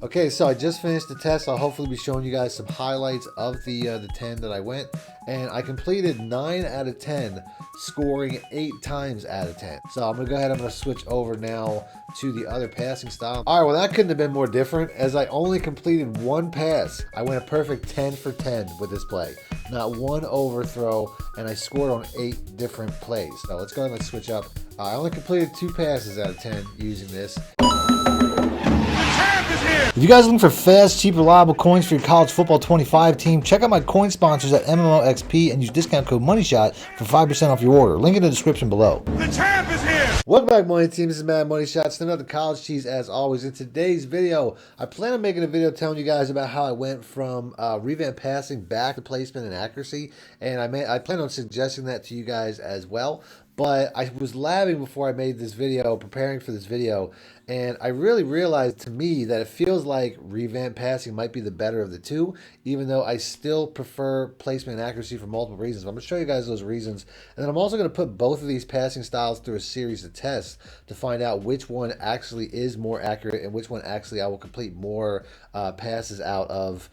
Okay, so I just finished the test. I'll hopefully be showing you guys some highlights of the 10 that I went, and I completed 9 out of 10, scoring 8 times out of 10. So I'm gonna go ahead. I'm gonna switch over now to the other passing style. All right, well that couldn't have been more different, as I only completed 1 pass. I went a perfect 10 for 10 with this play, not one overthrow, and I scored on 8 different plays. So let's go ahead and switch up. I only completed 2 passes out of 10 using this. If you guys are looking for fast, cheap, reliable coins for your college football 25 team, check out my coin sponsors at MMOXP and use discount code MONEYSHOT for 5% off your order. Link in the description below. The champ is here! Welcome back, Money Team. This is Madden Money Shots. Another college cheese as always. In today's video, I plan on making a video telling you guys about how I went from revamped passing back to placement and accuracy, and I plan on suggesting that to you guys as well. But I was labbing before I made this video, preparing for this video, and I really realized to me that it feels like revamped passing might be the better of the two, even though I still prefer placement and accuracy for multiple reasons. But I'm going to show you guys those reasons, and then I'm also going to put both of these passing styles through a series of tests to find out which one actually is more accurate and which one actually I will complete more passes out of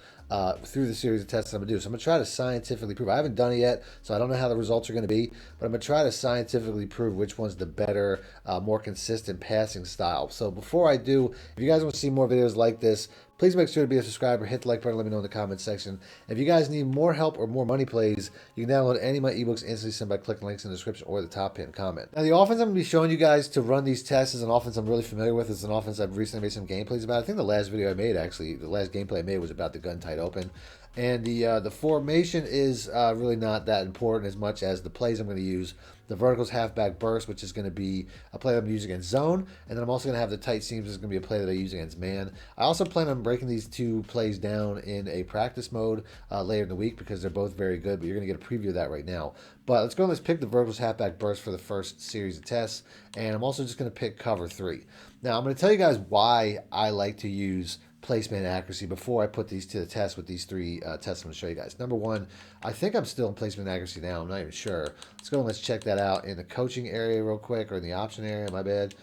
through the series of tests I'm going to do. So I'm going to try to scientifically prove. I haven't done it yet, so I don't know how the results are going to be, but I'm going to try to scientifically prove which one's the better, more consistent passing style. So before I do, if you guys want to see more videos like this, please make sure to be a subscriber, hit the like button, let me know in the comment section. If you guys need more help or more money plays, you can download any of my ebooks instantly sent by clicking links in the description or the top pinned comment. Now, the offense I'm going to be showing you guys to run these tests is an offense I'm really familiar with. It's an offense I've recently made some gameplays about. I think the last video I made, actually, the last gameplay I made was about the gun tight open. And the formation is really not that important as much as the plays I'm going to use. The verticals halfback burst, which is going to be a play that I'm going to use against zone. And then I'm also going to have the tight seams, which is going to be a play that I use against man. I also plan on breaking these two plays down in a practice mode later in the week because they're both very good, but you're going to get a preview of that right now. But let's go and let's pick the verticals halfback burst for the first series of tests. And I'm also just going to pick cover 3. Now, I'm going to tell you guys why I like to use placement and accuracy before I put these to the test with these 3 tests I'm going to show you guys. Number 1, I think I'm still in placement and accuracy now. I'm not even sure. Let's go and let's check that out in the coaching area real quick, or in the option area, my bad,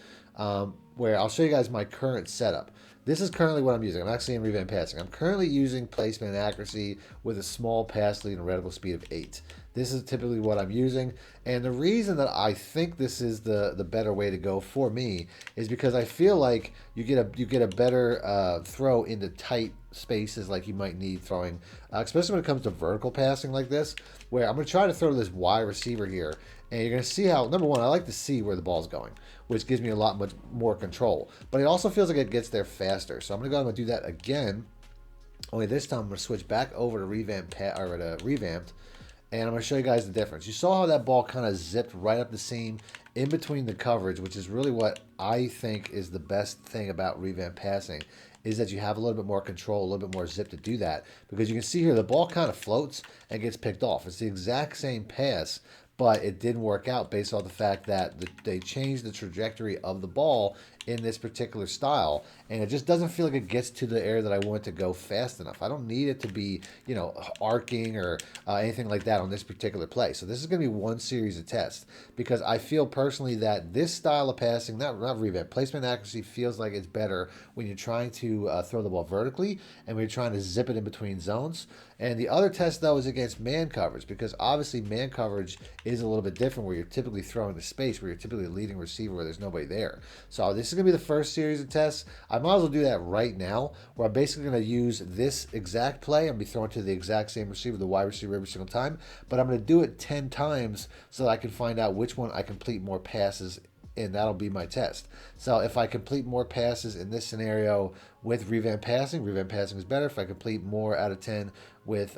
where I'll show you guys my current setup. This is currently what I'm using. I'm actually in revamped passing. I'm currently using placement and accuracy with a small pass lead and a reticle speed of 8. This is typically what I'm using, and the reason that I think this is the better way to go for me is because I feel like you get a better throw into tight spaces like you might need throwing, especially when it comes to vertical passing like this, where I'm going to try to throw to this wide receiver here, and you're going to see how, number 1, I like to see where the ball's going, which gives me a lot much more control, but it also feels like it gets there faster. So I'm going to go ahead and do that again, only this time I'm going to switch back over to revamped, and I'm going to show you guys the difference. You saw how that ball kind of zipped right up the seam in between the coverage, which is really what I think is the best thing about revamped passing, is that you have a little bit more control, a little bit more zip to do that. Because you can see here, the ball kind of floats and gets picked off. It's the exact same pass, but it didn't work out based on the fact that they changed the trajectory of the ball in this particular style, and it just doesn't feel like it gets to the area that I want it to go fast enough. I don't need it to be, you know, arcing or anything like that on this particular play. So this is going to be one series of tests, because I feel personally that this style of passing, not revamp, placement accuracy, feels like it's better when you're trying to throw the ball vertically and when you're trying to zip it in between zones. And the other test, though, is against man coverage, because obviously man coverage is a little bit different, where you're typically throwing to space, where you're typically leading receiver where there's nobody there. So this is going to be the first series of tests. I might as well do that right now, where I'm basically going to use this exact play. I'm going to be throwing to the exact same receiver, the wide receiver, every single time, but I'm going to do it 10 times so that I can find out which one I complete more passes, and that'll be my test. So if I complete more passes in this scenario with revamped passing is better. If I complete more out of 10 with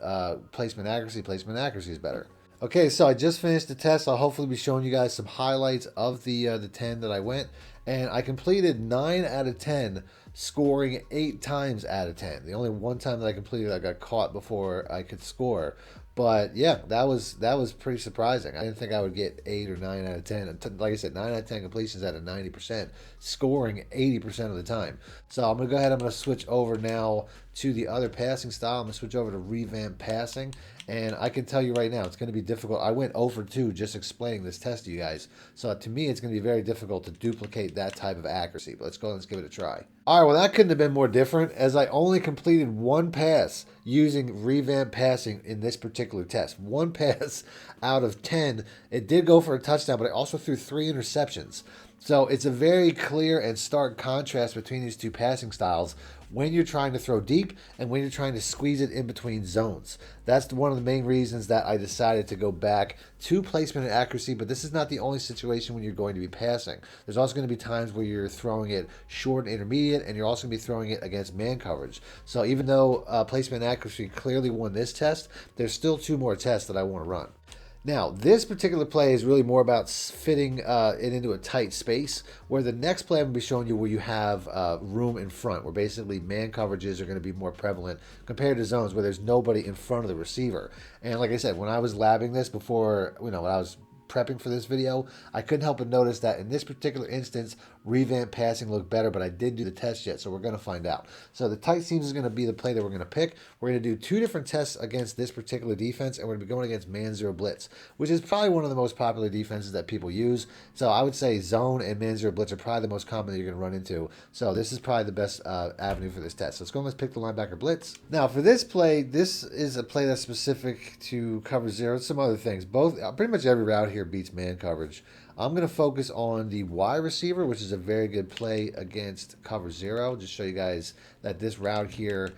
placement accuracy is better. Okay, so I just finished the test. I'll hopefully be showing you guys some highlights of the 10 that I went, and I completed 9 out of 10, scoring 8 times out of 10. The only one time that I completed, I got caught before I could score. But yeah, that was pretty surprising. I didn't think I would get 8 or 9 out of 10. Like I said, 9 out of 10 completions at a 90%, scoring 80% of the time. So I'm going to go ahead. I'm going to switch over now to the other passing style. I'm going to switch over to Revamped Passing, and I can tell you right now, it's going to be difficult. I went 0 for 2 just explaining this test to you guys. So to me, it's going to be very difficult to duplicate that type of accuracy. But let's go and let's give it a try. All right, well, that couldn't have been more different, as I only completed one pass using Revamped Passing in this particular test. One pass out of 10. It did go for a touchdown, but I also threw 3 interceptions. So it's a very clear and stark contrast between these two passing styles when you're trying to throw deep and when you're trying to squeeze it in between zones. That's one of the main reasons that I decided to go back to placement and accuracy, but this is not the only situation when you're going to be passing. There's also going to be times where you're throwing it short and intermediate, and you're also going to be throwing it against man coverage. So even though placement and accuracy clearly won this test, there's still 2 more tests that I want to run. Now, this particular play is really more about fitting it into a tight space, where the next play I'm going to be showing you where you have room in front, where basically man coverages are going to be more prevalent compared to zones where there's nobody in front of the receiver. And like I said, when I was labbing this before, when I was prepping for this video, I couldn't help but notice that in this particular instance, Revamped Passing looked better, but I didn't do the test yet, so we're going to find out. So the tight seams is going to be the play that we're going to pick. We're going to do 2 different tests against this particular defense, and we're going to be going against man zero blitz, which is probably one of the most popular defenses that people use. So I would say zone and man zero blitz are probably the most common that you're going to run into. So this is probably the best avenue for this test. So let's go and let's pick the linebacker blitz. Now for this play, this is a play that's specific to cover zero and some other things. Both pretty much every route here beats man coverage. I'm going to focus on the wide receiver, which is a very good play against cover zero. Just show you guys that this route here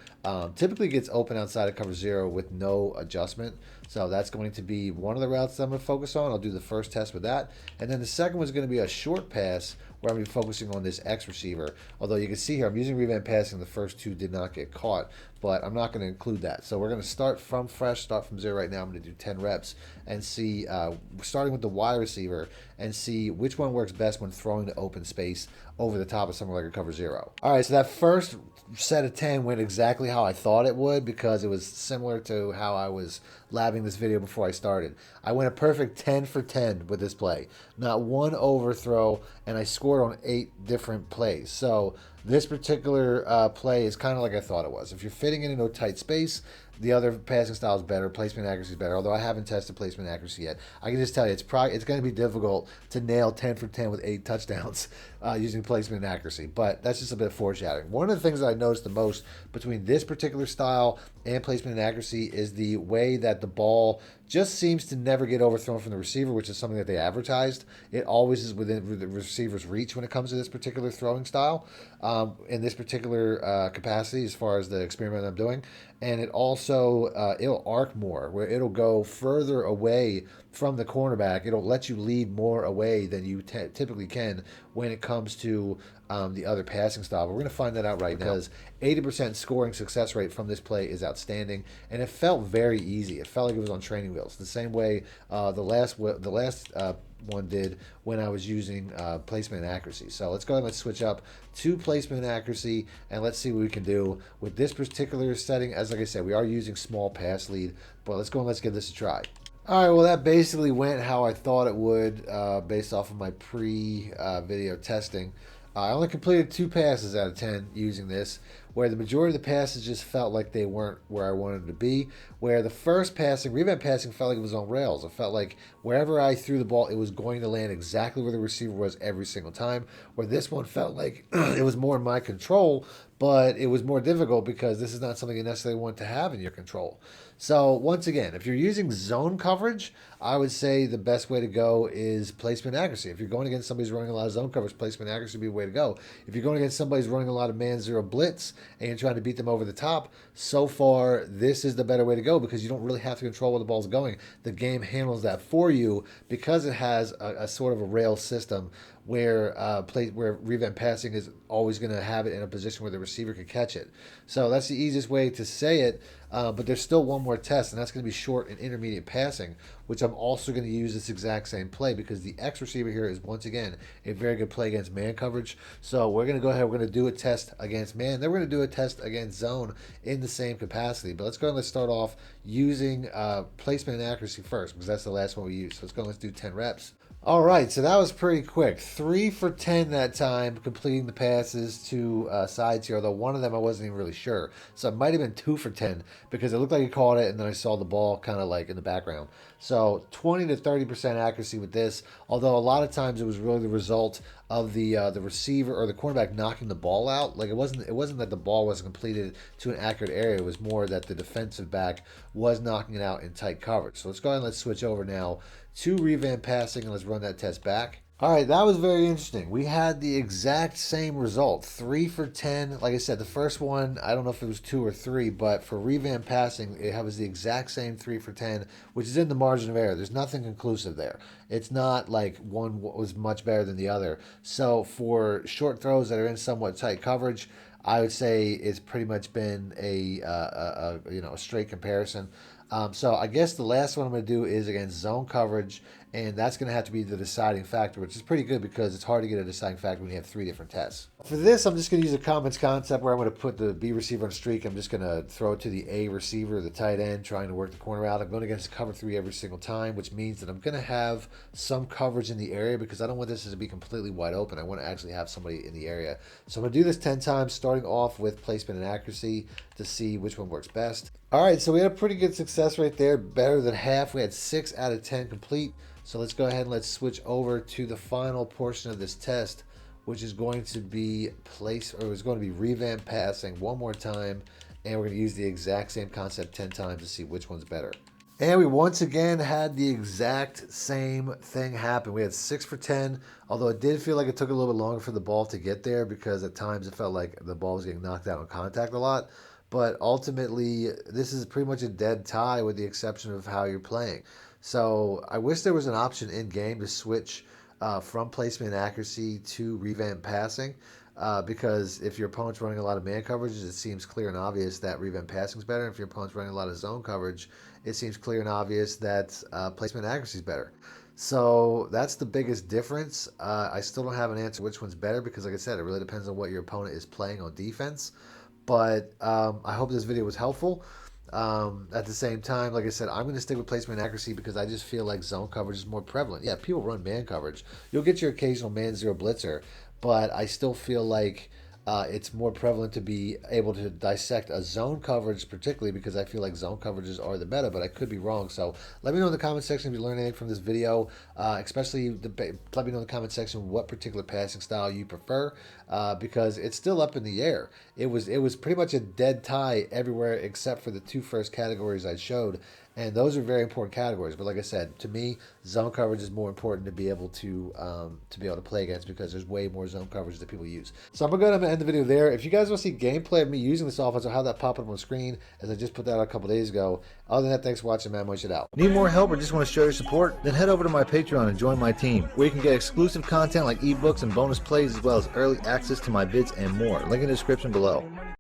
typically gets open outside of cover zero with no adjustment. So that's going to be one of the routes that I'm going to focus on. I'll do the first test with that. And then the second one is going to be a short pass where I'm going to be focusing on this X receiver. Although you can see here, I'm using Revamped Passing. The first 2 did not get caught, but I'm not going to include that. So we're going to start from fresh, start from 0 right now. I'm going to do 10 reps and see, starting with the wide receiver, and see which one works best when throwing to open space over the top of something like a cover zero. All right, so that first set of 10 went exactly how I thought it would, because it was similar to how I was labbing this video before I started. I went a perfect 10 for 10 with this play. Not one overthrow, and I scored on 8 different plays. So this particular play is kind of like I thought it was. If you're fitting it into a tight space, the other passing style is better. Placement accuracy is better. Although I haven't tested placement accuracy yet, I can just tell you it's going to be difficult to nail 10 for 10 with 8 touchdowns using placement and accuracy. But that's just a bit of foreshadowing. One of the things that I noticed the most between this particular style and placement and accuracy is the way that the ball just seems to never get overthrown from the receiver, which is something that they advertised. It always is within the receiver's reach when it comes to this particular throwing style, in this particular capacity as far as the experiment I'm doing. And it also, it'll arc more, where it'll go further away from the cornerback. It'll let you lead more away than you typically can when it comes to the other passing style. But we're going to find that out right now, because 80% scoring success rate from this play is outstanding, and it felt very easy. It felt like it was on training wheels, the same way the last one did when I was using placement and accuracy. So let's go ahead and let's switch up to placement and accuracy, and let's see what we can do with this particular setting. As like I said, we are using small pass lead, but let's go and let's give this a try. All right, well, that basically went how I thought it would based off of my pre-video testing. I only completed 2 passes out of 10 using this, where the majority of the passes just felt like they weren't where I wanted them to be, where the first passing, Revamped Passing, felt like it was on rails. It felt like wherever I threw the ball, it was going to land exactly where the receiver was every single time, where this one felt like it was more in my control, but it was more difficult because this is not something you necessarily want to have in your control. So once again, if you're using zone coverage, I would say the best way to go is placement accuracy. If you're going against somebody who's running a lot of zone coverage, placement accuracy would be the way to go. If you're going against somebody who's running a lot of man zero blitz and you're trying to beat them over the top, so far this is the better way to go, because you don't really have to control where the ball's going. The game handles that for you because it has a sort of a rail system where Revamped Passing is always going to have it in a position where the receiver can catch it. So that's the easiest way to say it. but there's still one more test, and that's going to be short and intermediate passing, which I'm also going to use this exact same play because the X receiver here is, once again, a very good play against man coverage. So we're going to go ahead, we're going to do a test against man, then we're going to do a test against zone in the same capacity. But let's go and let's start off using placement and accuracy first, because that's the last one we used. So let's go and let's do 10 reps. All right, so that was pretty quick. 3 for 10 that time, completing the passes to sides here, although one of them I wasn't even really sure. So it might have been 2 for 10 because it looked like he caught it, and then I saw the ball kind of like in the background. So 20 to 30% accuracy with this, although a lot of times it was really the result of the receiver or the cornerback knocking the ball out. Like it wasn't that the ball wasn't completed to an accurate area. It was more that the defensive back was knocking it out in tight coverage. So let's go ahead and let's switch over now to Revamped passing, and let's run that test back. All right, that was very interesting. We had the exact same result, 3 for 10. Like I said, the first one, I don't know if it was 2 or 3, but for Revamped passing, it was the exact same 3 for 10, which is in the margin of error. There's nothing conclusive there. It's not like one was much better than the other. So for short throws that are in somewhat tight coverage, I would say it's pretty much been a straight comparison. So I guess the last one I'm going to do is against zone coverage, and that's going to have to be the deciding factor, which is pretty good because it's hard to get a deciding factor when you have 3 different tests. For this, I'm just going to use a commons concept where I'm going to put the B receiver on streak. I'm just going to throw it to the A receiver, the tight end, trying to work the corner out. I'm going against cover 3 every single time, which means that I'm going to have some coverage in the area because I don't want this to be completely wide open. I want to actually have somebody in the area. So I'm going to do this 10 times, starting off with placement and accuracy to see which one works best. All right, so we had a pretty good success right there, better than half. We had 6 out of 10 complete. So let's go ahead and let's switch over to the final portion of this test, which is going to be revamped passing one more time, and we're going to use the exact same concept 10 times to see which one's better. And we once again had the exact same thing happen. We had 6 for 10, although it did feel like it took a little bit longer for the ball to get there because at times it felt like the ball was getting knocked out on contact a lot. But ultimately, this is pretty much a dead tie with the exception of how you're playing. So I wish there was an option in-game to switch from placement and accuracy to revamped passing because if your opponent's running a lot of man coverages, it seems clear and obvious that revamped passing is better. If your opponent's running a lot of zone coverage, it seems clear and obvious that placement and accuracy is better. So that's the biggest difference. I still don't have an answer which one's better because, like I said, it really depends on what your opponent is playing on defense. But I hope this video was helpful. At the same time, like I said, I'm going to stick with placement and accuracy because I just feel like zone coverage is more prevalent. Yeah, people run man coverage. You'll get your occasional man zero blitzer, but I still feel like it's more prevalent to be able to dissect a zone coverage, particularly because I feel like zone coverages are the meta, but I could be wrong. So let me know in the comment section if you learned anything from this video, especially let me know in the comment section what particular passing style you prefer, because it's still up in the air. It was pretty much a dead tie everywhere except for the 2 first categories I showed, and those are very important categories. But like I said, to me, zone coverage is more important to be able to play against because there's way more zone coverage that people use. So I'm going to end the video there. If you guys want to see gameplay of me using this offense, I'll have that pop up on the screen as I just put that out a couple days ago. Other than that, thanks for watching, man. Much it out. Need more help or just want to show your support? Then head over to my Patreon and join my team, where you can get exclusive content like ebooks and bonus plays, as well as early access to my vids and more. Link in the description below.